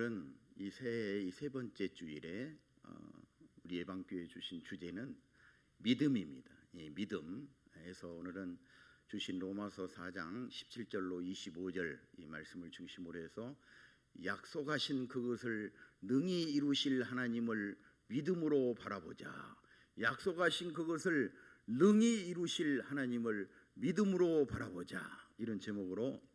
오늘은 이 새해의 세 번째 주일에 우리 예방교회 주신 주제는 믿음입니다. 믿음에서 오늘은 주신 로마서 4장 17절로 25절 이 말씀을 중심으로 해서 약속하신 그것을 능히 이루실 하나님을 믿음으로 바라보자. 약속하신 그것을 능히 이루실 하나님을 믿음으로 바라보자. 이런 제목으로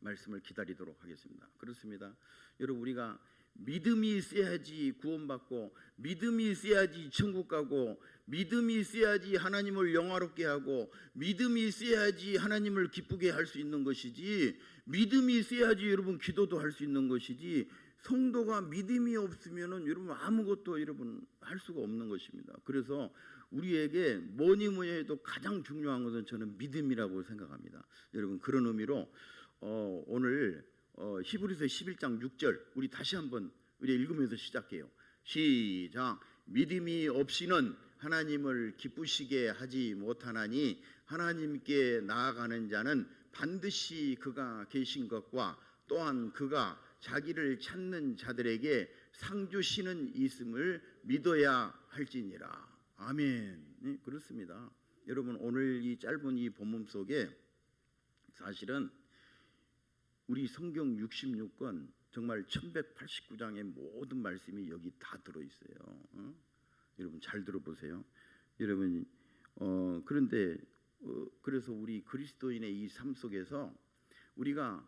말씀을 기다리도록 하겠습니다. 그렇습니다. 여러분, 우리가 믿음이 있어야지 구원받고, 믿음이 있어야지 천국 가고, 믿음이 있어야지 하나님을 영화롭게 하고, 믿음이 있어야지 하나님을 기쁘게 할 수 있는 것이지, 믿음이 있어야지 여러분 기도도 할 수 있는 것이지, 성도가 믿음이 없으면은 여러분 아무것도 여러분 할 수가 없는 것입니다. 그래서 우리에게 뭐니 해도 가장 중요한 것은 저는 믿음이라고 생각합니다. 여러분, 그런 의미로 오늘 히브리서 11장 6절 우리 다시 한번 우리 읽으면서 시작해요. 시작. 믿음이 없이는 하나님을 기쁘시게 하지 못하나니 하나님께 나아가는 자는 반드시 그가 계신 것과 또한 그가 자기를 찾는 자들에게 상 주시는 있음을 믿어야 할지니라. 아멘. 네, 그렇습니다. 여러분, 오늘 이 짧은 이 본문 속에 사실은 우리 성경 66권 정말 1189장의 모든 말씀이 여기 다 들어있어요. 여러분 잘 들어보세요. 여러분 그런데 그래서 우리 그리스도인의 이 삶 속에서 우리가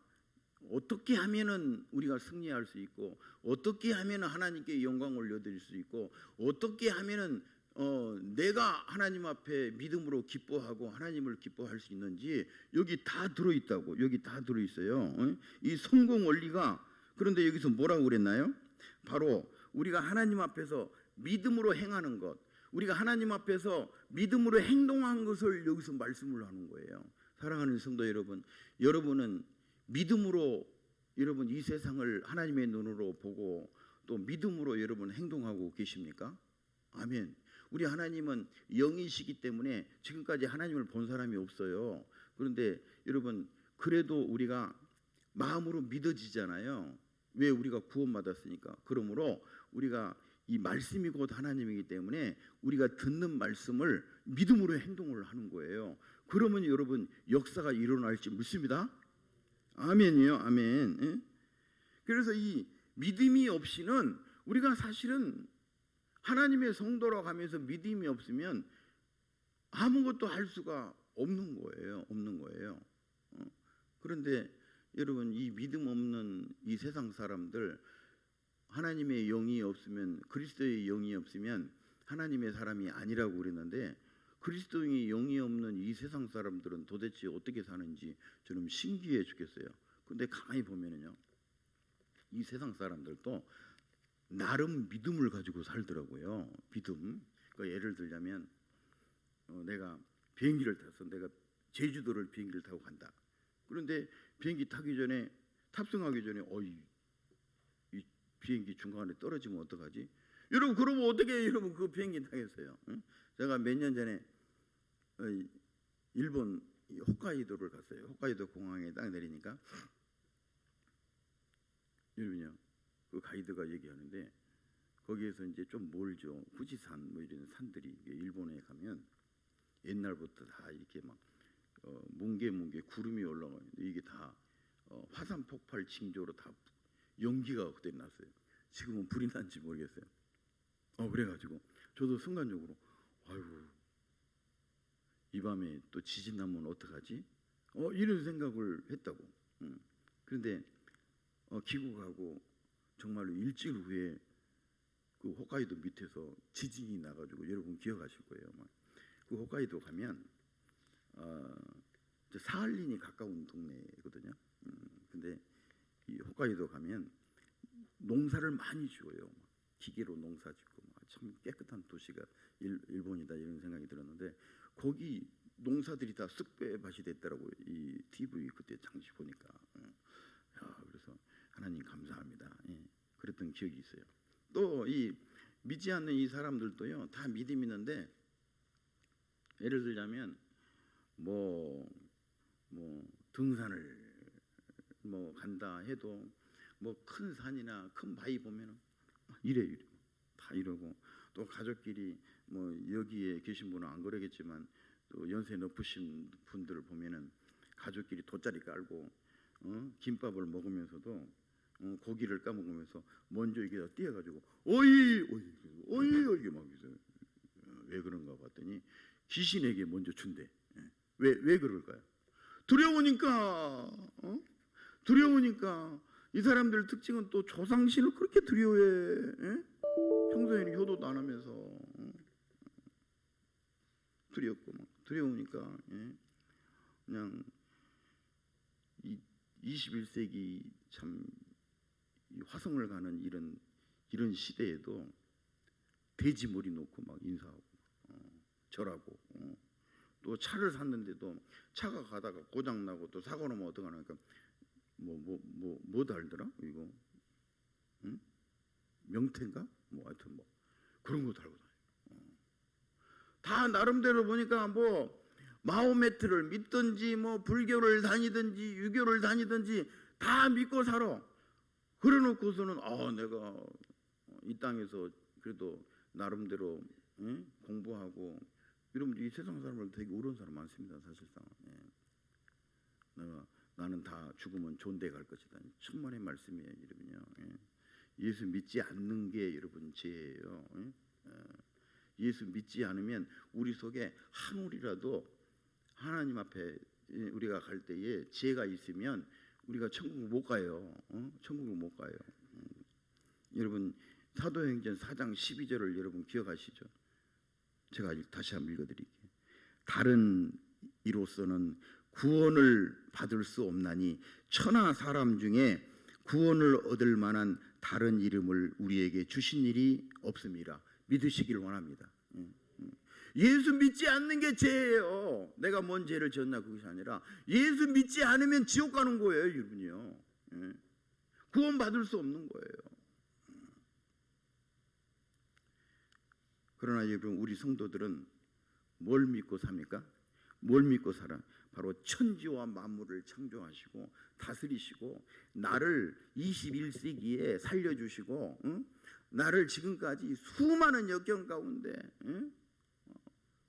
어떻게 하면은 우리가 승리할 수 있고, 어떻게 하면은 하나님께 영광을 올려드릴 수 있고, 어떻게 하면은 내가 하나님 앞에 믿음으로 기뻐하고 하나님을 기뻐할 수 있는지 여기 다 들어있다고. 여기 다 들어있어요. 이 성공 원리가. 그런데 여기서 뭐라고 그랬나요? 바로 우리가 하나님 앞에서 믿음으로 행하는 것, 우리가 하나님 앞에서 믿음으로 행동한 것을 여기서 말씀을 하는 거예요. 사랑하는 성도 여러분, 여러분은 믿음으로 여러분 이 세상을 하나님의 눈으로 보고 또 믿음으로 여러분 행동하고 계십니까? 아멘. 우리 하나님은 영이시기 때문에 지금까지 하나님을 본 사람이 없어요. 그런데 여러분, 그래도 우리가 마음으로 믿어지잖아요. 왜? 우리가 구원받았으니까. 그러므로 우리가 이 말씀이 곧 하나님이기 때문에 우리가 듣는 말씀을 믿음으로 행동을 하는 거예요. 그러면 여러분 역사가 일어날지 믿습니다. 아멘이요. 아멘. 예? 그래서 이 믿음이 없이는 우리가 사실은 하나님의 성도라고 하면서 믿음이 없으면 아무것도 할 수가 없는 거예요. 없는 거예요. 그런데 여러분, 이 믿음 없는 이 세상 사람들, 하나님의 영이 없으면, 그리스도의 영이 없으면 하나님의 사람이 아니라고 그랬는데, 그리스도의 영이 없는 이 세상 사람들은 도대체 어떻게 사는지 저는 신기해 죽겠어요. 근데 가만히 보면은요, 이 세상 사람들도 나름 믿음을 가지고 살더라고요. 믿음. 그러니까 예를 들자면 내가 비행기를 타서 내가 제주도를 비행기를 타고 간다. 그런데 비행기 타기 전에, 탑승하기 전에 이 비행기 중간에 떨어지면 어떡하지? 여러분, 그러면 어떻게 여러분 그 비행기 타겠어요? 응? 제가 몇 년 전에 일본 홋카이도를 갔어요. 홋카이도 공항에 딱 내리니까 여러분요, 그 가이드가 얘기하는데 거기에서 이제 좀 멀죠. 후지산 뭐 이런 산들이 일본에 가면 옛날부터 다 이렇게 막 뭉게 구름이 올라가는데 이게 다 화산 폭발 징조로 다 연기가 그때 났어요. 지금은 불이 난지 모르겠어요. 그래가지고 저도 순간적으로 아이고, 이 밤에 또 지진 나면 어떡하지? 이런 생각을 했다고. 그런데 귀국하고 정말로 일주일 후에 그 홋카이도 밑에서 지진이 나가지고, 여러분 기억하실 거예요. 그 홋카이도 가면 사할린이 가까운 동네거든요. 근데 이 홋카이도 가면 농사를 많이 지어요. 기계로 농사 짓고 참 깨끗한 도시가 일본이다 이런 생각이 들었는데, 거기 농사들이 다 쑥배밭이 됐더라고요. 이 TV 그때 당시 보니까. 그래서 하나님 감사합니다. 그랬던 기억이 있어요. 또 이 믿지 않는 이 사람들도요, 다 믿음 있는데, 예를 들자면 뭐 등산을 간다 해도 뭐 큰 산이나 큰 바위 보면은 이래 다 이러고, 또 가족끼리 뭐 여기에 계신 분은 안 그러겠지만 또 연세 높으신 분들을 보면은 가족끼리 돗자리 깔고 김밥을 먹으면서도 고기를 까먹으면서 먼저 이게 뛰어가지고 오이 오이 오이 오이 막 왜 그런가 봤더니 귀신에게 먼저 준대. 왜 그럴까요? 두려우니까. 두려우니까. 이 사람들 특징은 또 조상신을 그렇게 두려워해. 평소에는 효도도 안 하면서 두렵고 막 두려우니까. 그냥 21세기 참 화성을 가는 이런 시대에도 돼지머리 놓고 막 인사하고 절하고, 또 차를 샀는데도 차가 가다가 고장 나고 또 사고 나면 어떡하니까 뭐 달더라 이거, 명태인가 뭐 하여튼 뭐 그런 거 달고 다녀. 다 나름대로 보니까 뭐 마호메트를 믿든지 뭐 불교를 다니든지 유교를 다니든지 다 믿고 살아. 그래놓고서는 내가 이 땅에서 그래도 나름대로 공부하고 여러분, 이 세상 사람들 되게 어려운 사람 많습니다. 사실상. 나는 다 죽으면 좋은 데 갈 것이다. 천만의 말씀이에요, 여러분요. 예수 믿지 않는 게 여러분 죄예요. 예수 믿지 않으면 우리 속에 한 올이라도 하나님 앞에 우리가 갈 때에 죄가 있으면 우리가 천국을 못 가요. 천국을 못 가요. 여러분, 사도행전 4장 12절을 여러분 기억하시죠? 제가 다시 한번 읽어드릴게요. 다른 이로서는 구원을 받을 수 없나니 천하 사람 중에 구원을 얻을 만한 다른 이름을 우리에게 주신 일이 없음이라. 믿으시길 원합니다. 예수 믿지 않는 게 죄예요. 내가 뭔 죄를 지었나 그것이 아니라 예수 믿지 않으면 지옥 가는 거예요, 여러분이요. 구원 받을 수 없는 거예요. 그러나 여러분, 우리 성도들은 뭘 믿고 삽니까? 뭘 믿고 살아? 바로 천지와 만물을 창조하시고 다스리시고 나를 21세기에 살려주시고 나를 지금까지 수많은 역경 가운데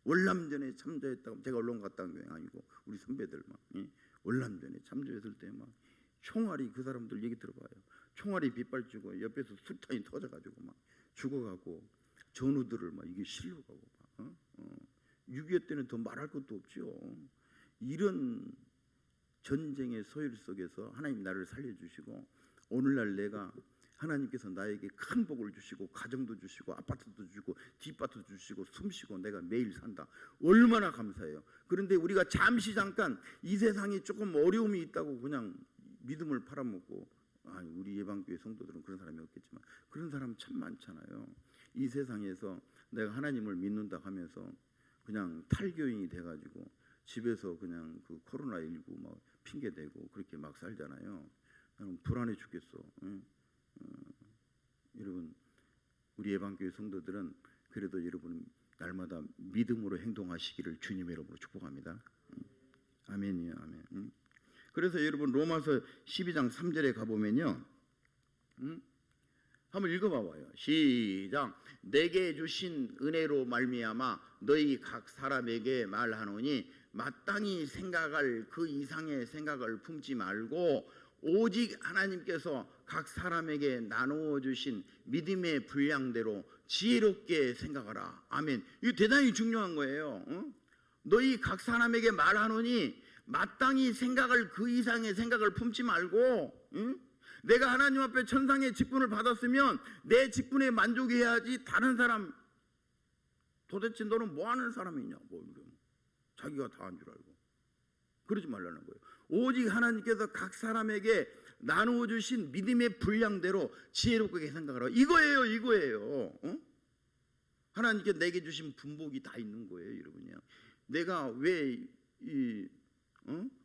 월남전에 참조했다고, 제가 언론 갔다 온 게 아니고 우리 선배들 막 월남전에 참조했을 때 막 총알이, 그 사람들 얘기 들어봐요. 총알이 빗발치고 옆에서 수탄이 터져가지고 막 죽어가고 전우들을 막 이게 실로 가고 막 6.25 때는 더 말할 것도 없죠. 이런 전쟁의 소열 속에서 하나님 나를 살려주시고 오늘날 내가 하나님께서 나에게 큰 복을 주시고 가정도 주시고 아파트도 주시고 뒷밭도 주시고 숨쉬고 내가 매일 산다. 얼마나 감사해요. 그런데 우리가 잠깐 이 세상에 조금 어려움이 있다고 그냥 믿음을 팔아먹고, 우리 예방교회 성도들은 그런 사람이 없겠지만 그런 사람 참 많잖아요. 이 세상에서 내가 하나님을 믿는다 하면서 그냥 탈교인이 돼가지고 집에서 그냥 그 코로나19 막 핑계대고 그렇게 막 살잖아요. 나는 불안해 죽겠어. 여러분, 우리 예방교회 성도들은 그래도 여러분 날마다 믿음으로 행동하시기를 주님의 이름으로 축복합니다. 아멘이요, 아멘. 그래서 여러분 로마서 12장 3절에 가보면요, 한번 읽어봐봐요. 시작. 내게 주신 은혜로 말미암아 너희 각 사람에게 말하노니 마땅히 생각할 그 이상의 생각을 품지 말고 오직 하나님께서 각 사람에게 나누어 주신 믿음의 분량대로 지혜롭게 생각하라. 아멘. 이거 대단히 중요한 거예요. 너희 각 사람에게 말하노니 마땅히 생각할 그 이상의 생각을 품지 말고, 내가 하나님 앞에 천상의 직분을 받았으면 내 직분에 만족해야지. 다른 사람, 도대체 너는 뭐 하는 사람이냐, 뭐 자기가 다 한 줄 알고 그러지 말라는 거예요. 오직 하나님께서 각 사람에게 나누어 주신 믿음의 분량대로 지혜롭게 생각하라. 이거예요. 하나님께 내게 주신 분복이 다 있는 거예요, 여러분이요. 내가 왜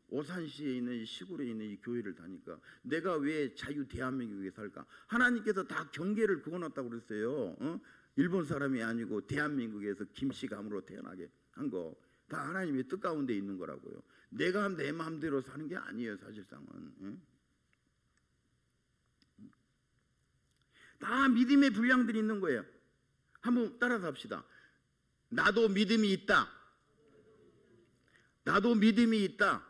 오산시에 있는 이 시골에 있는 이 교회를 다니까, 내가 왜 자유 대한민국에 살까? 하나님께서 다 경계를 그어놨다고 그랬어요. 일본 사람이 아니고 대한민국에서 김씨감으로 태어나게 한 거 다 하나님의 뜻 가운데 있는 거라고요. 내가 내 마음대로 사는 게 아니에요, 사실상은. 다 믿음의 분량들이 있는 거예요. 한번 따라서 합시다. 나도 믿음이 있다. 나도 믿음이 있다.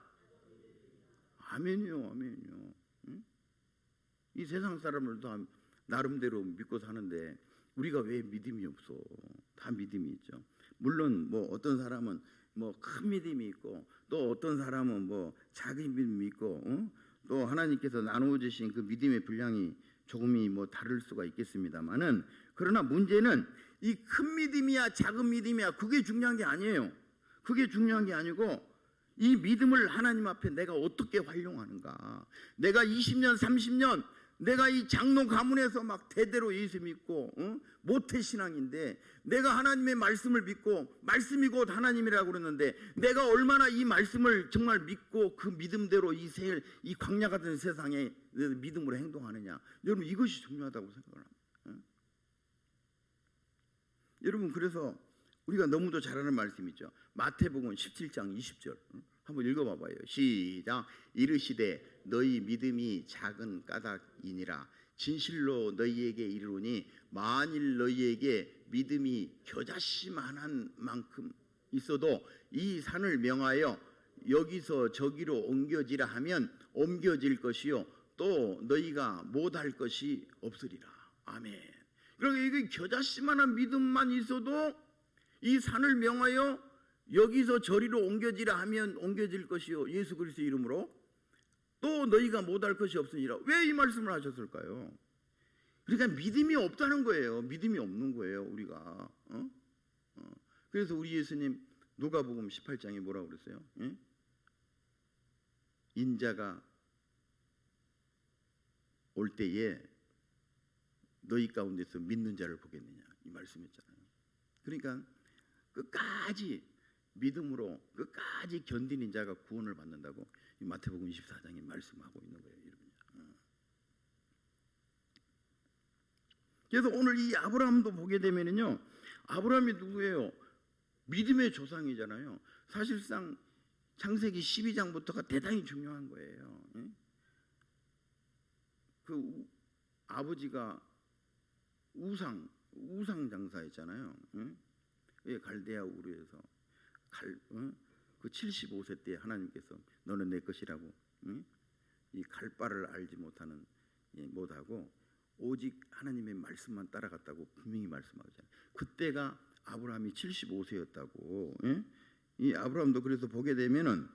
아멘이요, 아멘이요. 응? 이 세상 사람을 다 나름대로 믿고 사는데 우리가 왜 믿음이 없어? 다 믿음이 있죠. 물론 뭐 어떤 사람은 뭐 큰 믿음이 있고 또 어떤 사람은 뭐 작은 믿음이 있고 또 하나님께서 나누어 주신 그 믿음의 분량이 조금이 뭐 다를 수가 있겠습니다만은, 그러나 문제는 이 큰 믿음이야 작은 믿음이야 그게 중요한 게 아니에요. 그게 중요한 게 아니고 이 믿음을 하나님 앞에 내가 어떻게 활용하는가. 내가 20년 30년 내가 이 장로 가문에서 막 대대로 예수 믿고 모태신앙인데 내가 하나님의 말씀을 믿고 말씀이 곧 하나님이라고 그러는데 내가 얼마나 이 말씀을 정말 믿고 그 믿음대로 이 광야 같은 세상에 믿음으로 행동하느냐. 여러분 이것이 중요하다고 생각합니다. 여러분 그래서 우리가 너무도 잘 아는 말씀이 있죠. 마태복음 17장 20절 한번 읽어봐봐요. 시작. 이르시되 너희 믿음이 작은 까닭이니라. 진실로 너희에게 이르노니 만일 너희에게 믿음이 겨자씨만한 만큼 있어도 이 산을 명하여 여기서 저기로 옮겨지라 하면 옮겨질 것이요 또 너희가 못할 것이 없으리라. 아멘. 그러니까 이게 겨자씨만한 믿음만 있어도 이 산을 명하여 여기서 저리로 옮겨지라 하면 옮겨질 것이요 예수 그리스도의 이름으로 또 너희가 못할 것이 없으니라. 왜 이 말씀을 하셨을까요? 그러니까 믿음이 없다는 거예요. 믿음이 없는 거예요 우리가. 그래서 우리 예수님 누가복음 18장에 뭐라고 그랬어요? 인자가 올 때에 너희 가운데서 믿는 자를 보겠느냐 이 말씀이었잖아요. 그러니까 끝까지 믿음으로 끝까지 견디는 자가 구원을 받는다고 이 마태복음 24장에 말씀하고 있는 거예요, 여러분. 그래서 오늘 이 아브라함도 보게 되면은요, 아브라함이 누구예요? 믿음의 조상이잖아요. 사실상 창세기 12장부터가 대단히 중요한 거예요. 그 아버지가 우상 장사했잖아요. 갈대아 우르에서 그 75세 때 하나님께서 너는 내 것이라고 이 갈바를 알지 못하고 오직 하나님의 말씀만 따라갔다고 분명히 말씀하잖아요. 그때가 아브라함이 75세였다고. 이 아브라함도 그래서 보게 되면은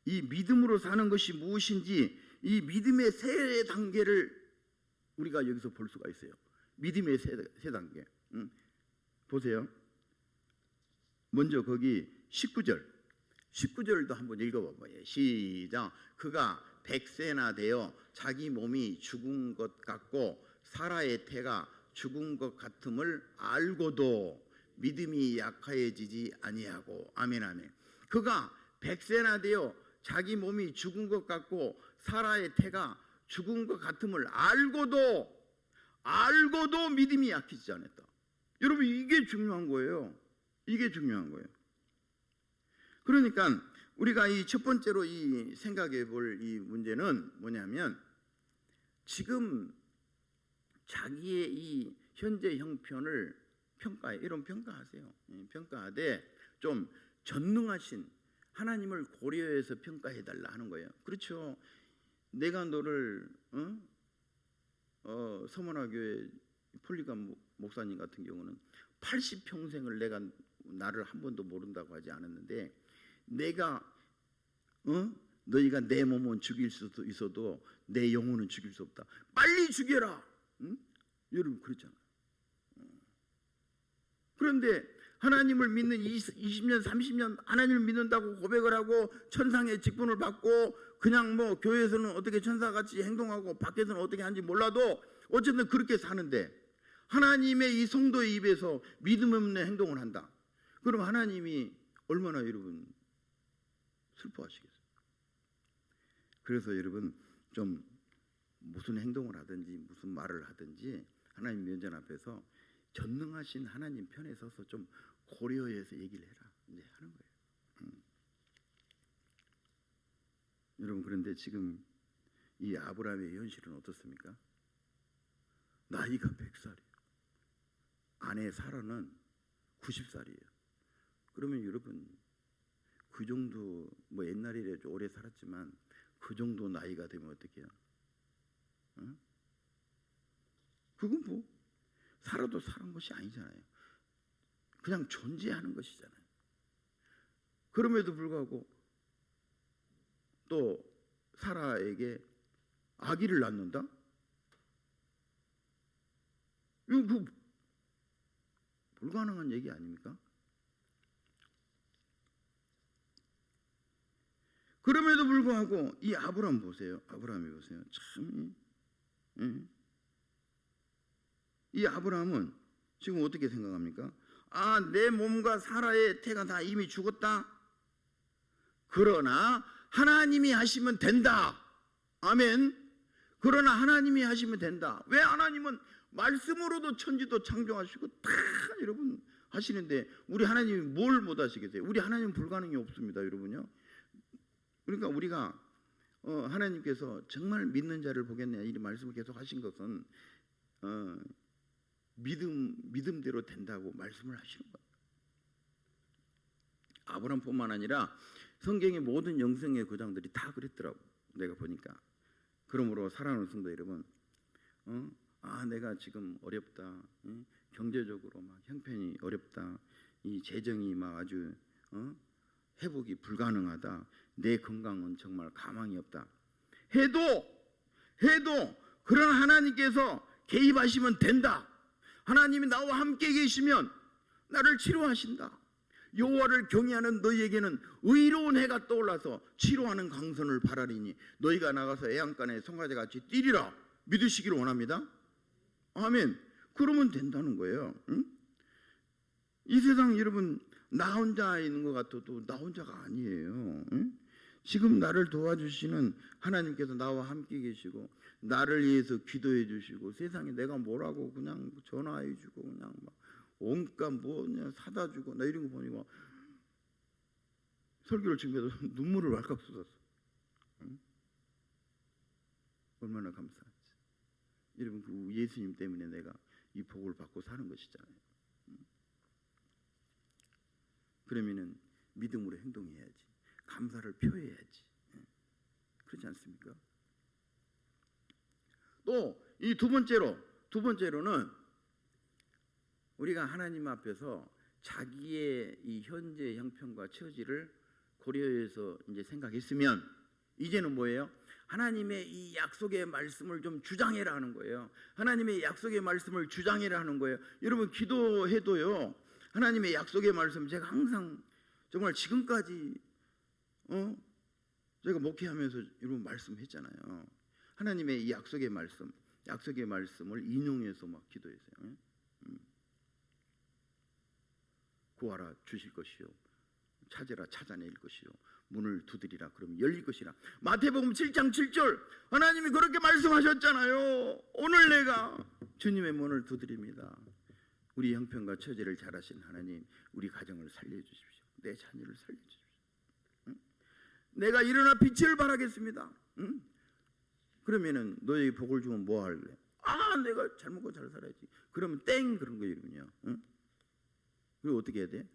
이 믿음으로 사는 것이 무엇인지 이 믿음의 세 단계를 우리가 여기서 볼 수가 있어요. 믿음의 세 단계. 보세요. 먼저 거기 19절도 한번 읽어봐봐요. 시작. 그가 100세나 되어 자기 몸이 죽은 것 같고 사라의 태가 죽은 것 같음을 알고도 믿음이 약해지지 아니하고. 아멘 아멘. 그가 100세나 되어 자기 몸이 죽은 것 같고 사라의 태가 죽은 것 같음을 알고도 믿음이 약해지지 않았다. 여러분 이게 중요한 거예요. 이게 중요한 거예요. 그러니까 우리가 이 첫 번째로 이 생각해 볼 이 문제는 뭐냐면 지금 자기의 이 현재 형편을 이런 평가하세요. 평가하되 좀 전능하신 하나님을 고려해서 평가해 달라 하는 거예요. 그렇죠. 내가 너를 서문화교회 폴리감 목사님 같은 경우는 80평생을 내가 나를 한 번도 모른다고 하지 않았는데 내가 너희가 내 몸은 죽일 수도 있어도 내 영혼은 죽일 수 없다. 빨리 죽여라. 여러분 그렇잖아요. 그런데 하나님을 믿는 20년 30년 하나님을 믿는다고 고백을 하고 천상의 직분을 받고 그냥 뭐 교회에서는 어떻게 천사같이 행동하고 밖에서는 어떻게 하는지 몰라도 어쨌든 그렇게 사는데 하나님의 이 성도의 입에서 믿음 없는 행동을 한다. 그럼 하나님이 얼마나 여러분 슬퍼하시겠어요. 그래서 여러분 좀 무슨 행동을 하든지 무슨 말을 하든지 하나님 면전 앞에서 전능하신 하나님 편에 서서 좀 고려해서 얘기를 해라 이제 하는 거예요. 여러분 그런데 지금 이 아브라함의 현실은 어떻습니까? 나이가 100살이에요. 아내 사라는 90살이에요. 그러면 여러분 그 정도 뭐 옛날에 오래 살았지만 그 정도 나이가 되면 어떡해요? 응? 그건 뭐 살아도 사는 것이 아니잖아요. 그냥 존재하는 것이잖아요. 그럼에도 불구하고 또 사라에게 아기를 낳는다? 이거 불가능한 얘기 아닙니까? 그럼에도 불구하고 이 아브라함 보세요. 아브라함이 보세요. 참, 이 아브라함은 지금 어떻게 생각합니까? 아, 내 몸과 사라의 태가 다 이미 죽었다. 그러나 하나님이 하시면 된다. 아멘. 그러나 하나님이 하시면 된다. 왜? 하나님은 말씀으로도 천지도 창조하시고 다 여러분 하시는데 우리 하나님이 뭘 못 하시겠어요? 우리 하나님은 불가능이 없습니다, 여러분요. 그러니까 우리가 하나님께서 정말 믿는 자를 보겠냐 이 말씀을 계속 하신 것은 믿음대로 된다고 말씀을 하시는 거예요. 아브라함뿐만 아니라 성경의 모든 영성의 고장들이 다 그랬더라고. 내가 보니까. 그러므로 사랑하는 성도 여러분, 내가 지금 어렵다. 경제적으로 막 형편이 어렵다. 이 재정이 막 아주 회복이 불가능하다. 내 건강은 정말 가망이 없다. 해도 그런 하나님께서 개입하시면 된다. 하나님이 나와 함께 계시면 나를 치료하신다. 여호와를 경외하는 너희에게는 의로운 해가 떠올라서 치료하는 강선을 바라리니 너희가 나가서 애양간에 송아지같이 뛰리라. 믿으시기를 원합니다. 아멘. 그러면 된다는 거예요. 응? 이 세상 여러분 나 혼자 있는 것 같아도 나 혼자가 아니에요. 응? 지금 나를 도와주시는 하나님께서 나와 함께 계시고 나를 위해서 기도해 주시고 세상에 내가 뭐라고 그냥 전화해 주고 그냥 막 온갖 뭐냐 사다 주고 나 이런 거 보니까 설교를 준비해도 눈물을 왈칵 쏟았어. 응? 얼마나 감사하지. 여러분 그 예수님 때문에 내가 이 복을 받고 사는 것이잖아요. 응? 그러면은 믿음으로 행동해야지. 감사를 표해야지. 그렇지 않습니까? 또 이 두 번째로는 우리가 하나님 앞에서 자기의 이 현재 형편과 처지를 고려해서 이제 생각했으면 이제는 뭐예요? 하나님의 이 약속의 말씀을 좀 주장해라 하는 거예요. 하나님의 약속의 말씀을 주장해라 하는 거예요. 여러분 기도해도요. 하나님의 약속의 말씀 제가 항상 정말 지금까지 제가 목회하면서 여러분 말씀했잖아요. 하나님의 이 약속의 말씀을 인용해서 막 기도했어요. 구하라 주실 것이요 찾으라 찾아낼 것이요 문을 두드리라 그러면 열릴 것이라. 마태복음 7장 7절 하나님이 그렇게 말씀하셨잖아요. 오늘 내가 주님의 문을 두드립니다. 우리 형편과 처지를 잘 아신 하나님 우리 가정을 살려주십시오. 내 자녀를 살려주십시오. 내가 일어나 빛을 발하겠습니다. 그러면은 너희 복을 주면 뭐 할래? 내가 잘 먹고 잘 살아야지. 그러면 땡 그런 거예요. 그리고 어떻게 해야 돼?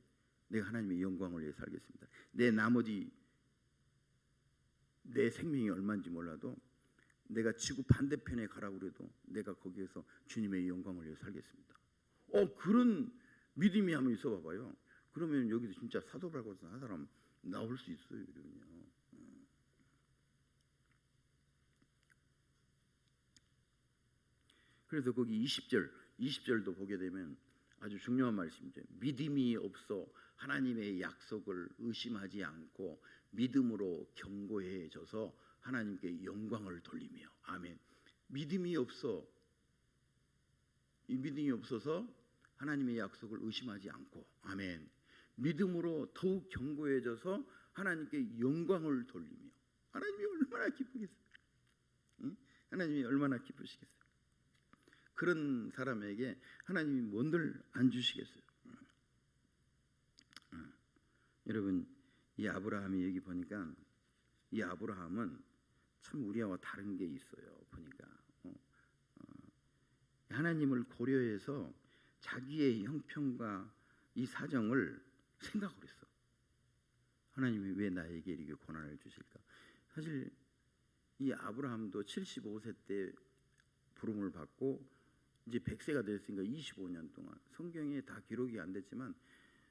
내가 하나님의 영광을 위해 살겠습니다. 내 생명이 얼마인지 몰라도 내가 지구 반대편에 가라고 그래도 내가 거기에서 주님의 영광을 위해 살겠습니다. 그런 믿음이 한번 있어 봐봐요. 그러면 여기서 진짜 사도 발굴서 한 사람 나올 수 있어요. 이러면요. 그래서 거기 20절도 보게 되면 아주 중요한 말씀이죠. 믿음이 없어 하나님의 약속을 의심하지 않고 믿음으로 견고해져서 하나님께 영광을 돌리며. 아멘. 믿음이 없어서 하나님의 약속을 의심하지 않고. 아멘. 믿음으로 더욱 견고해져서 하나님께 영광을 돌리며. 하나님이 얼마나 기쁘겠어요. 응? 하나님이 얼마나 기쁘시겠어요. 그런 사람에게 하나님이 뭔들 안 주시겠어요. 여러분 이 아브라함이 여기 보니까 이 아브라함은 참 우리와 다른 게 있어요. 보니까 하나님을 고려해서 자기의 형편과 이 사정을 생각을 했어. 하나님이 왜 나에게 이렇게 고난을 주실까? 사실 이 아브라함도 75세 때 부름을 받고 이제 100세가 됐으니까 25년 동안 성경에 다 기록이 안 됐지만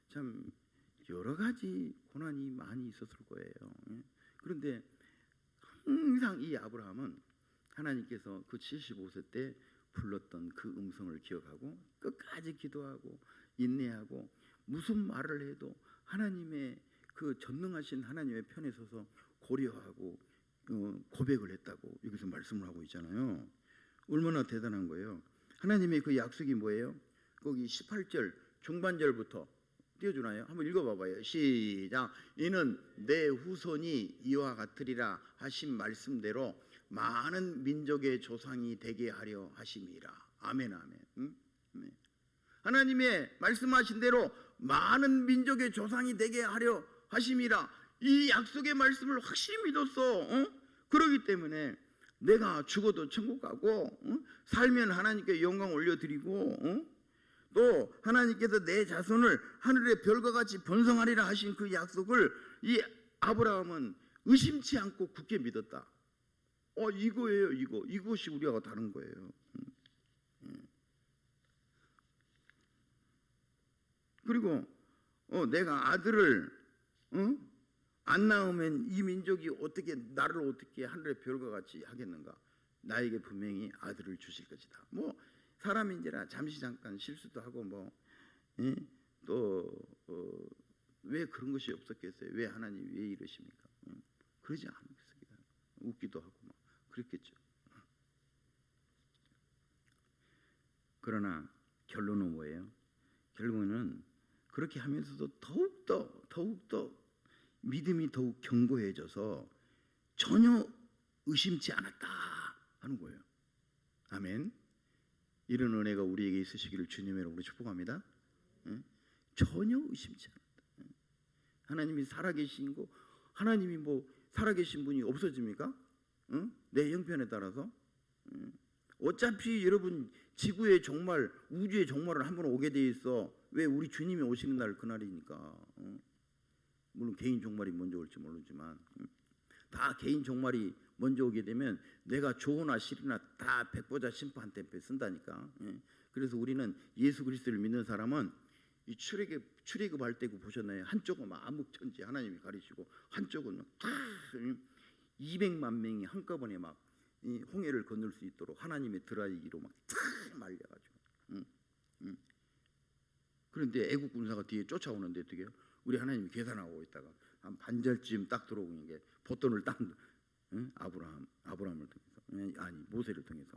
참 여러 가지 고난이 많이 있었을 거예요. 그런데 항상 이 아브라함은 하나님께서 그 75세 때 불렀던 그 음성을 기억하고 끝까지 기도하고 인내하고 무슨 말을 해도 하나님의 그 전능하신 하나님의 편에 서서 고려하고 고백을 했다고 여기서 말씀을 하고 있잖아요. 얼마나 대단한 거예요. 하나님의 그 약속이 뭐예요? 거기 18절 중반절부터 띄워주나요? 한번 읽어봐봐요. 시작. 이는 내 후손이 이와 같으리라 하신 말씀대로 많은 민족의 조상이 되게 하려 하심이라. 아멘 아멘. 네. 하나님의 말씀하신 대로 많은 민족의 조상이 되게 하려 하심이라. 이 약속의 말씀을 확실히 믿었어. 그러기 때문에 내가 죽어도 천국 가고 살면 하나님께 영광 올려드리고 또 하나님께서 내 자손을 하늘의 별과 같이 번성하리라 하신 그 약속을 이 아브라함은 의심치 않고 굳게 믿었다. 이거예요. 이것이 우리하고 다른 거예요. 그리고 내가 아들을 안 낳으면 이 민족이 어떻게 나를 어떻게 하늘의 별과 같이 하겠는가? 나에게 분명히 아들을 주실 것이다. 뭐 사람인지라 잠시 잠깐 실수도 하고 왜 그런 것이 없었겠어요? 왜 하나님이 왜 이러십니까? 그러지 않겠어요. 웃기도 하고 막 그랬겠죠. 그러나 결론은 뭐예요? 결국은 그렇게 하면서도 더욱더 믿음이 더욱 견고해져서 전혀 의심치 않았다 하는 거예요. 아멘. 이런 은혜가 우리에게 있으시기를 주님의 이름으로 축복합니다. 전혀 의심치 않았다. 하나님이 살아계신 거, 하나님이 뭐 살아계신 분이 없어집니까? 내 형편에 따라서. 어차피 여러분 지구의 종말, 우주의 종말은 한 번 오게 돼 있어. 왜? 우리 주님이 오시는 날 그날이니까. 물론 개인 종말이 먼저 올지 모르지만 다 개인 종말이 먼저 오게 되면 내가 좋으나 싫으나 다 백보자 심판대 쓴다니까. 그래서 우리는 예수 그리스도를 믿는 사람은 이 출애굽할 때 보셨나요? 한쪽은 막 암흑천지 하나님이 가리시고 한쪽은 200만 명이 한꺼번에 막 이 홍해를 건널 수 있도록 하나님의 드라이기로 막 말려가지고. 그런데 애국 군사가 뒤에 쫓아오는데 어떻게 해요? 우리 하나님이 계산하고 있다가 한 반절쯤 딱 들어오는 게 보돈을 딱 아브라함을 통해서 모세를 통해서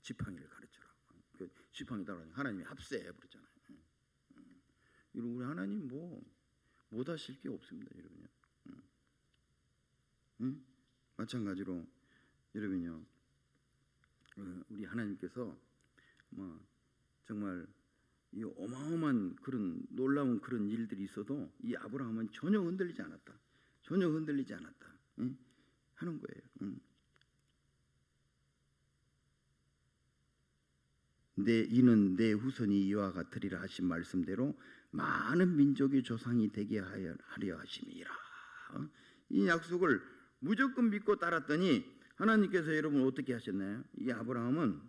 지팡이를 가르쳐라. 그 지팡이 따라가니까 하나님이 합세해 버렸잖아요. 우리 하나님 못 하실 게 없습니다, 여러분요. 마찬가지로 여러분요, 우리 하나님께서 정말 이 어마어마한 그런 놀라운 그런 일들이 있어도 이 아브라함은 전혀 흔들리지 않았다. 전혀 흔들리지 않았다. 하는 거예요. 이는 내 후손이 이와 같으리라 하신 말씀대로 많은 민족의 조상이 되게 하려 하심이라. 이 약속을 무조건 믿고 따랐더니 하나님께서 여러분 어떻게 하셨나요? 이 아브라함은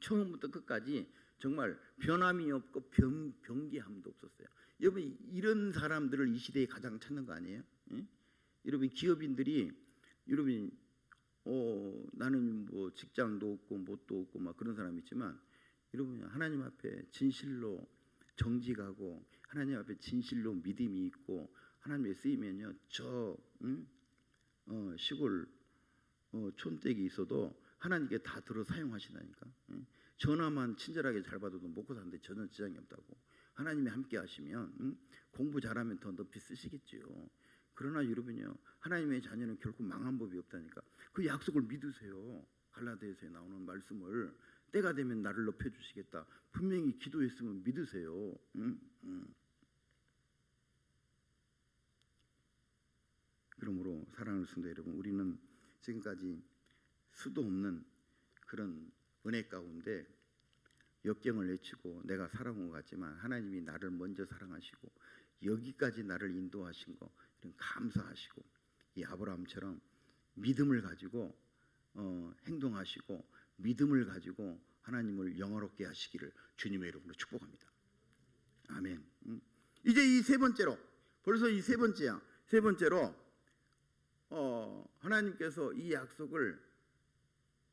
처음부터 끝까지 정말 변함이 없고 변개함도 없었어요. 여러분 이런 사람들을 이 시대에 가장 찾는 거 아니에요? 여러분 기업인들이 여러분 나는 뭐 직장도 없고 뭣도 없고 막 그런 사람이 있지만 여러분 하나님 앞에 진실로 정직하고 하나님 앞에 진실로 믿음이 있고 하나님의 쓰이면요 시골 촌댁이 있어도 하나님께 다 들어 사용하시다니까. 전화만 친절하게 잘 받아도 먹고 사는데 전혀 지장이 없다고. 하나님이 함께 하시면 공부 잘하면 더 높이 쓰시겠지요. 그러나 여러분요 하나님의 자녀는 결코 망한 법이 없다니까. 그 약속을 믿으세요. 갈라디아서에 나오는 말씀을 때가 되면 나를 높여주시겠다. 분명히 기도했으면 믿으세요. 그러므로 사랑하는 성도 여러분, 우리는 지금까지 수도 없는 그런 은혜 가운데 역경을 내치고 내가 살아온 것 같지만 하나님이 나를 먼저 사랑하시고 여기까지 나를 인도하신 거 이런 감사하시고 이 아브라함처럼 믿음을 가지고 행동하시고 믿음을 가지고 하나님을 영화롭게 하시기를 주님의 이름으로 축복합니다. 아멘. 이제 이 세 번째로 벌써 이 세 번째야. 세 번째로 하나님께서 이 약속을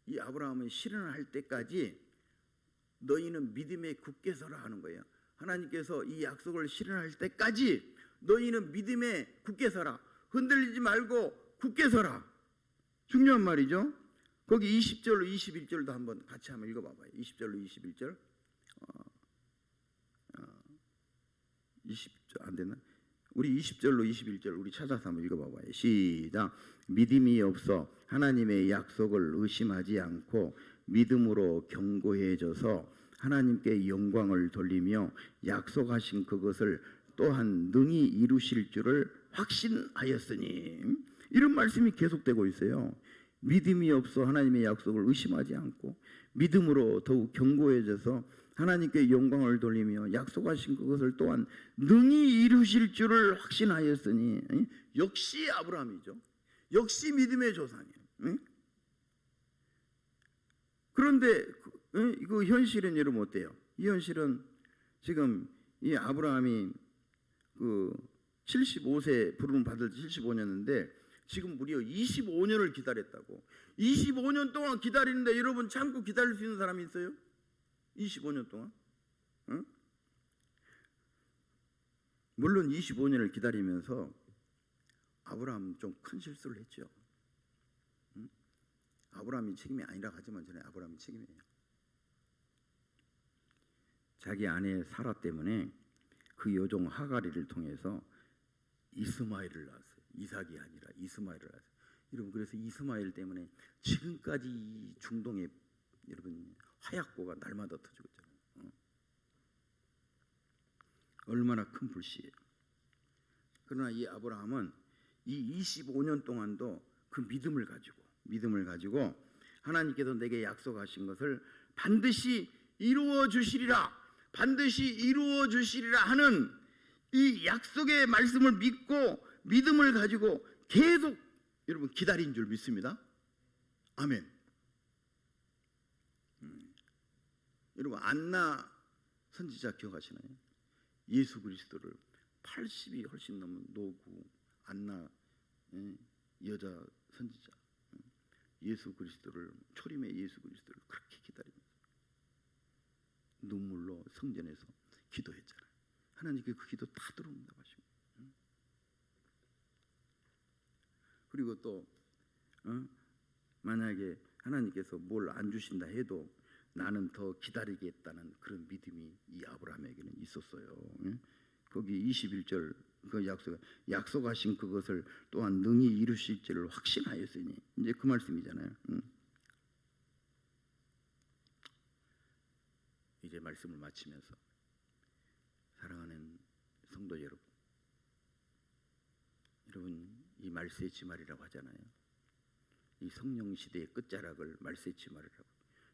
이 아브라함을 실현할 때까지 너희는 믿음에 굳게 서라 하는 거예요. 하나님께서 이 약속을 실현할 때까지 너희는 믿음에 굳게 서라. 흔들리지 말고 굳게 서라. 중요한 말이죠. 거기 20절로 21절도 한번 같이 한번 읽어봐봐요. 20절로 21절 20절 안 되나? 우리 20절로 21절 우리 찾아서 한번 읽어봐봐요. 시작. 믿음이 없어 하나님의 약속을 의심하지 않고 믿음으로 견고해져서 하나님께 영광을 돌리며 약속하신 그것을 또한 능히 이루실 줄을 확신하였으니 이런 말씀이 계속되고 있어요. 믿음이 없어 하나님의 약속을 의심하지 않고 믿음으로 더욱 견고해져서 하나님께 영광을 돌리며 약속하신 그것을 또한 능히 이루실 줄을 확신하였으니 역시 아브라함이죠. 역시 믿음의 조상이에요. 그런데 그 현실은 여러분 어때요? 이 현실은 지금 이 아브라함이 그 75세 부름 받을 75년인데 지금 무려 25년을 기다렸다고. 25년 동안 기다리는데 여러분 참고 기다릴 수 있는 사람이 있어요? 25년 동안? 응? 물론 25년을 기다리면서 아브라함은 좀 큰 실수를 했죠. 응? 아브라함이 책임이 아니라 하지만 저는 아브라함이 책임이에요. 자기 아내 사라 때문에 그 여종 하가리를 통해서 이스마엘을 낳았어요. 이삭이 아니라 이스마엘을 낳았어요. 여러분 그래서 이스마엘 때문에 지금까지 중동에 여러분 화약고가 날마다 터지고 있잖아요. 얼마나 큰 불씨예요. 그러나 이 아브라함은 이 25년 동안도 그 믿음을 가지고 하나님께서 내게 약속하신 것을 반드시 이루어 주시리라 하는 이 약속의 말씀을 믿고 믿음을 가지고 계속 여러분 기다린 줄 믿습니다. 아멘. 여러분 안나 선지자 기억하시나요? 예수 그리스도를 80이 훨씬 넘은 노구 안나 여자 선지자 예수 그리스도를 초림의 예수 그리스도를 그렇게 기다리면서 눈물로 성전에서 기도했잖아요. 하나님께 그 기도 다 들어온다고 하십니다. 그리고 또 만약에 하나님께서 뭘 안 주신다 해도 나는 더 기다리겠다는 그런 믿음이 이 아브라함에게는 있었어요. 거기 21절 그 약속하신 그것을 또한 능히 이루실 줄을 확신하였으니 이제 그 말씀이잖아요. 이제 말씀을 마치면서 사랑하는 성도 여러분, 이 말세지말이라고 하잖아요. 이 성령 시대의 끝자락을 말세지말이라고.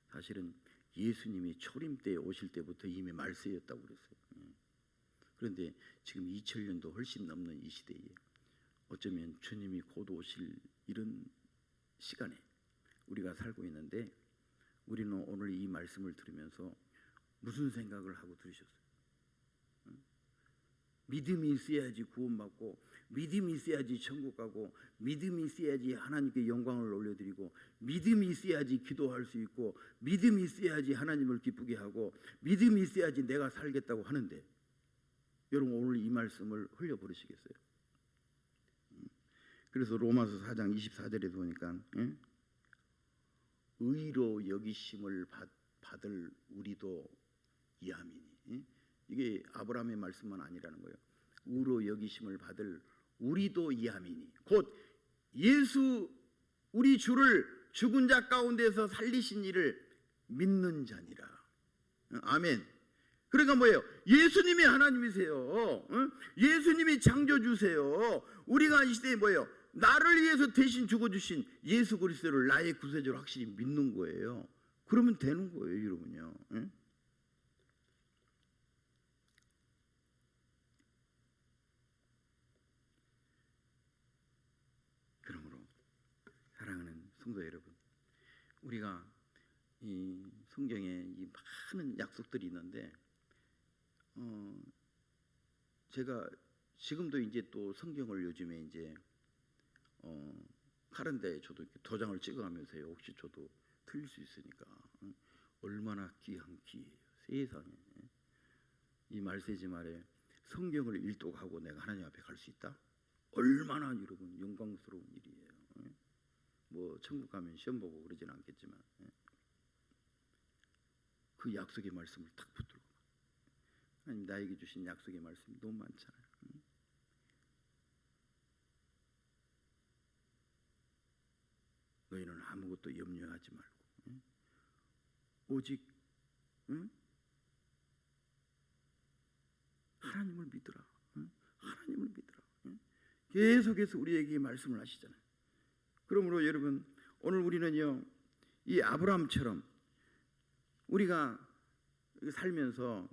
사실은 예수님이 초림 때 오실 때부터 이미 말세였다고 그랬어요. 그런데 지금 2000년도 훨씬 넘는 이 시대에 어쩌면 주님이 곧 오실 이런 시간에 우리가 살고 있는데 우리는 오늘 이 말씀을 들으면서 무슨 생각을 하고 들으셨어요? 믿음이 있어야지 구원받고 믿음이 있어야지 천국 가고 믿음이 있어야지 하나님께 영광을 올려드리고 믿음이 있어야지 기도할 수 있고 믿음이 있어야지 하나님을 기쁘게 하고 믿음이 있어야지 내가 살겠다고 하는데 여러분 오늘 이 말씀을 흘려버리시겠어요? 그래서 로마서 4장 24절에 보니까 의로 여기심을 받을 우리도 이함이니 이게 아브라함의 말씀만 아니라는 거예요. 의로 여기심을 받을 우리도 이함이니 곧 예수 우리 주를 죽은 자 가운데서 살리신 이를 믿는 자니라. 아멘. 그러니까 뭐예요? 예수님이 하나님이세요. 예수님이 창조주세요. 우리가 이 시대에 뭐예요? 나를 위해서 대신 죽어주신 예수 그리스도를 나의 구세주로 확실히 믿는 거예요. 그러면 되는 거예요, 여러분요. 예? 그러므로 사랑하는 성도 여러분, 우리가 이 성경에 이 많은 약속들이 있는데 제가 지금도 이제 또 성경을 요즘에 이제 하는데 저도 이렇게 도장을 찍어가면서요. 혹시 저도 틀릴 수 있으니까 얼마나 귀한 기회예요. 세상에 이 말세지 말에 성경을 일독하고 내가 하나님 앞에 갈 수 있다? 얼마나 여러분 영광스러운 일이에요. 뭐 천국 가면 시험 보고 그러진 않겠지만 그 약속의 말씀을 탁 붙들고 하나님 나에게 주신 약속의 말씀이 너무 많잖아요. 너희는 아무것도 염려하지 말고 오직 하나님을 믿으라. 하나님을 믿으라. 계속해서 우리에게 말씀을 하시잖아요. 그러므로 여러분 오늘 우리는요 이 아브라함처럼 우리가 살면서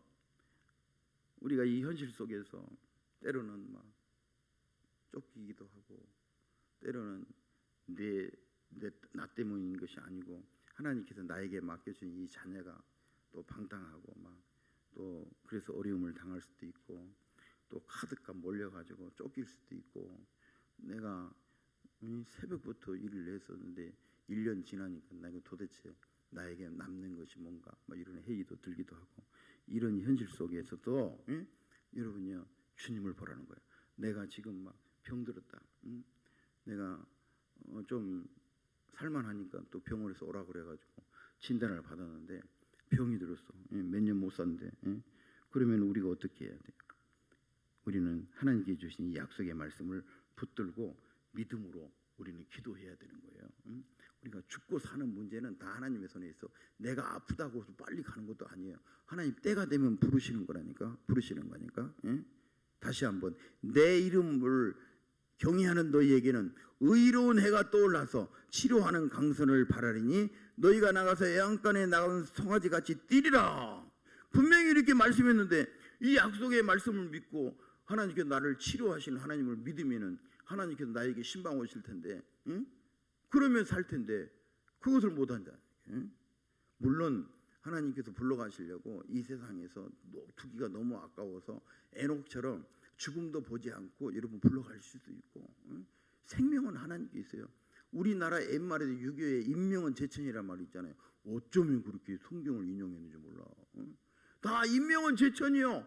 우리가 이 현실 속에서 때로는 막 쫓기기도 하고 때로는 나 때문인 것이 아니고 하나님께서 나에게 맡겨준 이 자녀가 또 방탕하고 막 또 그래서 어려움을 당할 수도 있고 또 카드값 몰려가지고 쫓길 수도 있고 내가 새벽부터 일을 했었는데 1년 지나니까 내가 도대체 나에게 남는 것이 뭔가 막 이런 회의도 들기도 하고 이런 현실 속에서도 여러분요 주님을 보라는 거예요. 내가 지금 막 병들었다. 내가 좀 살만하니까 또 병원에서 오라 그래가지고 진단을 받았는데 병이 들었어. 몇 년 못 산대. 그러면 우리가 어떻게 해야 돼요? 우리는 하나님께 주신 이 약속의 말씀을 붙들고 믿음으로 우리는 기도해야 되는 거예요. 우리가 죽고 사는 문제는 다 하나님의 손에 있어. 내가 아프다고 빨리 가는 것도 아니에요. 하나님 때가 되면 부르시는 거라니까. 부르시는 거니까. 다시 한번 내 이름을 경외하는 너희에게는 의로운 해가 떠올라서 치료하는 강선을 바라리니 너희가 나가서 애양간에 나가는 송아지같이 뛰리라. 분명히 이렇게 말씀했는데 이 약속의 말씀을 믿고 하나님께서 나를 치료하시는 하나님을 믿으면은 하나님께서 나에게 신방 오실 텐데 그러면 살 텐데 그것을 못한다. 물론 하나님께서 불러가시려고 이 세상에서 두기가 너무 아까워서 에녹처럼 죽음도 보지 않고 여러분 불러갈 수도 있고 생명은 하나님께 있어요. 우리나라 옛말에도 유교에 인명은 제천이란 말이 있잖아요. 어쩌면 그렇게 성경을 인용했는지 몰라. 다 인명은 제천이요.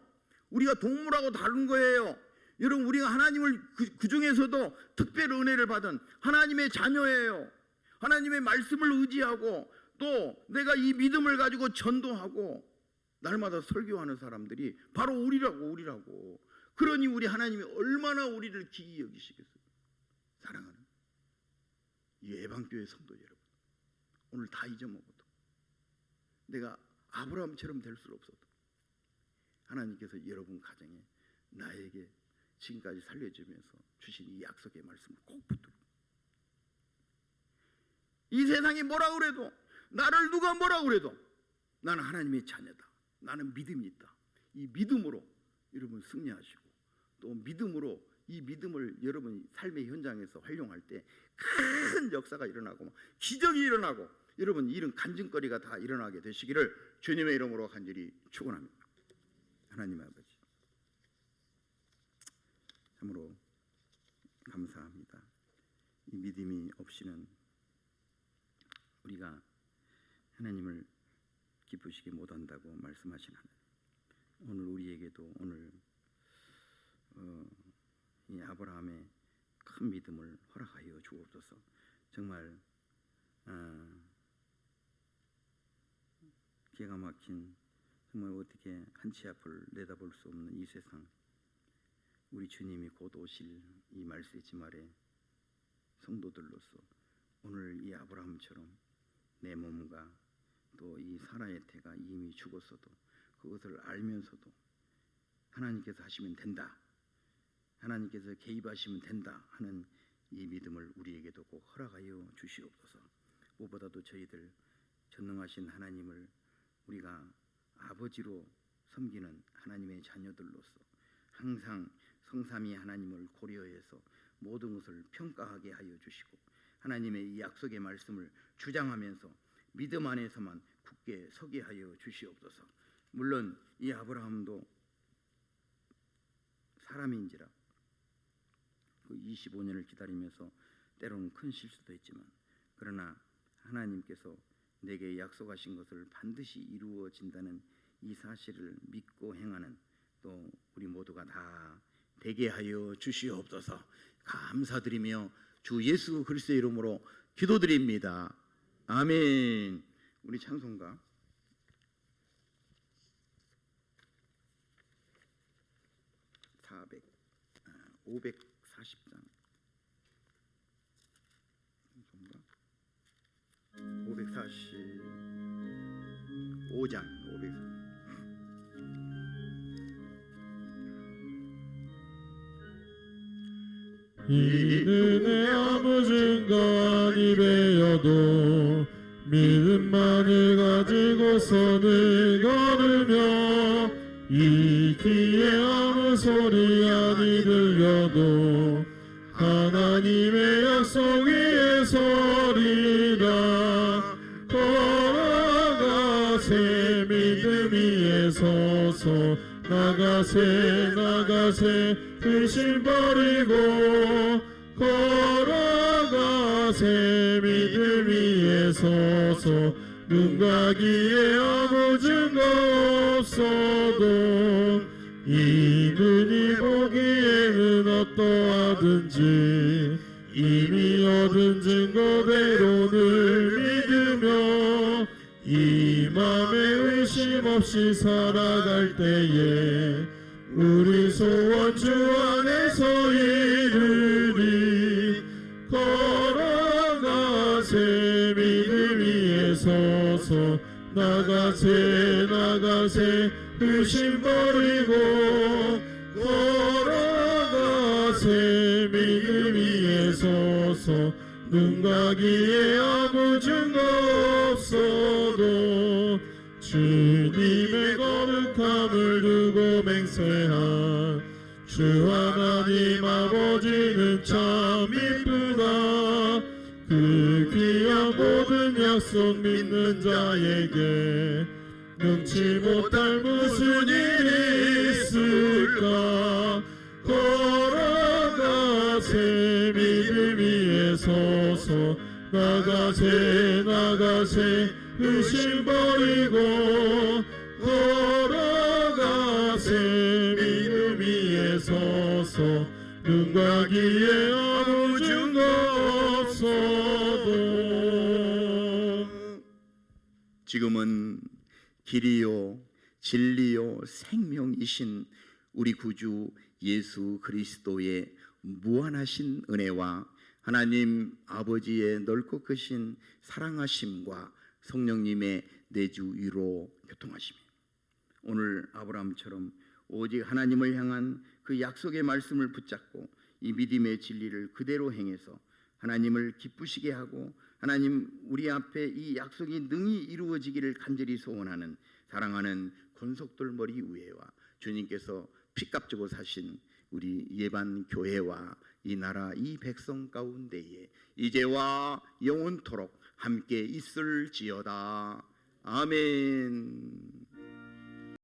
우리가 동물하고 다른 거예요. 여러분 우리가 하나님을 그 중에서도 특별 은혜를 받은 하나님의 자녀예요. 하나님의 말씀을 의지하고 또 내가 이 믿음을 가지고 전도하고 날마다 설교하는 사람들이 바로 우리라고. 그러니 우리 하나님이 얼마나 우리를 기이 여기시겠어요. 사랑하는 이 예방교회 성도 여러분, 오늘 다 잊어먹어도 내가 아브라함처럼 될 수 없어도 하나님께서 여러분 가정에 나에게 지금까지 살려주면서 주신 이 약속의 말씀을 꼭 붙들고 이 세상이 뭐라 그래도 나를 누가 뭐라 그래도 나는 하나님의 자녀다. 나는 믿음이 있다. 이 믿음으로 여러분 승리하시고 또 믿음으로 이 믿음을 여러분 삶의 현장에서 활용할 때 큰 역사가 일어나고 기적이 일어나고 여러분 이런 간증거리가 다 일어나게 되시기를 주님의 이름으로 간절히 축원합니다. 하나님 아버지 참으로 감사합니다. 이 믿음이 없이는 우리가 하나님을 기쁘시게 못한다고 말씀하신 하나님, 오늘 우리에게도 오늘 이 아브라함의 큰 믿음을 허락하여 주옵소서. 정말 기가 막힌 정말 어떻게 한치 앞을 내다볼 수 없는 이 세상, 우리 주님이 곧 오실 이 말세지 말에 성도들로서 오늘 이 아브라함처럼 내 몸과 또 이 사라의 태가 이미 죽었어도 그것을 알면서도 하나님께서 하시면 된다, 하나님께서 개입하시면 된다 하는 이 믿음을 우리에게도 꼭 허락하여 주시옵소서. 무엇보다도 저희들 전능하신 하나님을 우리가 아버지로 섬기는 하나님의 자녀들로서 항상 성삼위 하나님을 고려해서 모든 것을 평가하게 하여 주시고 하나님의 이 약속의 말씀을 주장하면서 믿음 안에서만 굳게 서게 하여 주시옵소서. 물론 이 아브라함도 사람인지라 그 25년을 기다리면서 때로는 큰 실수도 했지만 그러나 하나님께서 내게 약속하신 것을 반드시 이루어진다는 이 사실을 믿고 행하는 또 우리 모두가 다 되게 하여 주시옵소서. 감사드리며 주 예수 그리스도의 이름으로 기도드립니다. 아멘. 우리 찬송가 540장 545장 540 이는 내 아무 증거니 베어도 믿음만을 가지고서는 걸으며 이 귀에 아무 소리 아니 들려도 하나님의 약속 위에 서리라. 걸어가세 믿음 위에 서서 나가세 의심 버리고 걸어가세 믿음 위에 서서 눈 가기에 아무 증거 없어도 이 눈이 보기에는 어떠하든지 이미 얻은 증거대로 늘 믿으며 이 맘에 의심 없이 살아갈 때에 우리 소원 주 안에서 이루리. 걸어가세 믿음 위에 서서 나가세 의심 버리고 걸어가세 믿음 위에 서서 눈 가기에 아무 증거 없어도 주님의 거룩함을 두고 맹세한 주 하나님 아버지는 참 이쁘다. 그 귀한 모든 약속 믿는 자에게 능치 못할 무슨 일이 있을까. 걸어가세 믿음 위에 서서 나가세 의심 버리고 걸어가세 믿음 위에 서서 눈 가기에 아무 증거 없어도. 지금은 길이요 진리요 생명이신 우리 구주 예수 그리스도의 무한하신 은혜와 하나님 아버지의 넓고 크신 사랑하심과 성령님의 내주 위로 교통하심이 오늘 아브라함처럼 오직 하나님을 향한 그 약속의 말씀을 붙잡고 이 믿음의 진리를 그대로 행해서 하나님을 기쁘시게 하고 하나님 우리 앞에 이 약속이 능히 이루어지기를 간절히 소원하는 사랑하는 권속들 머리 위에와 주님께서 피값 주고 사신 우리 예반 교회와 이 나라 이 백성 가운데에 이제와 영원토록 함께 있을지어다. 아멘.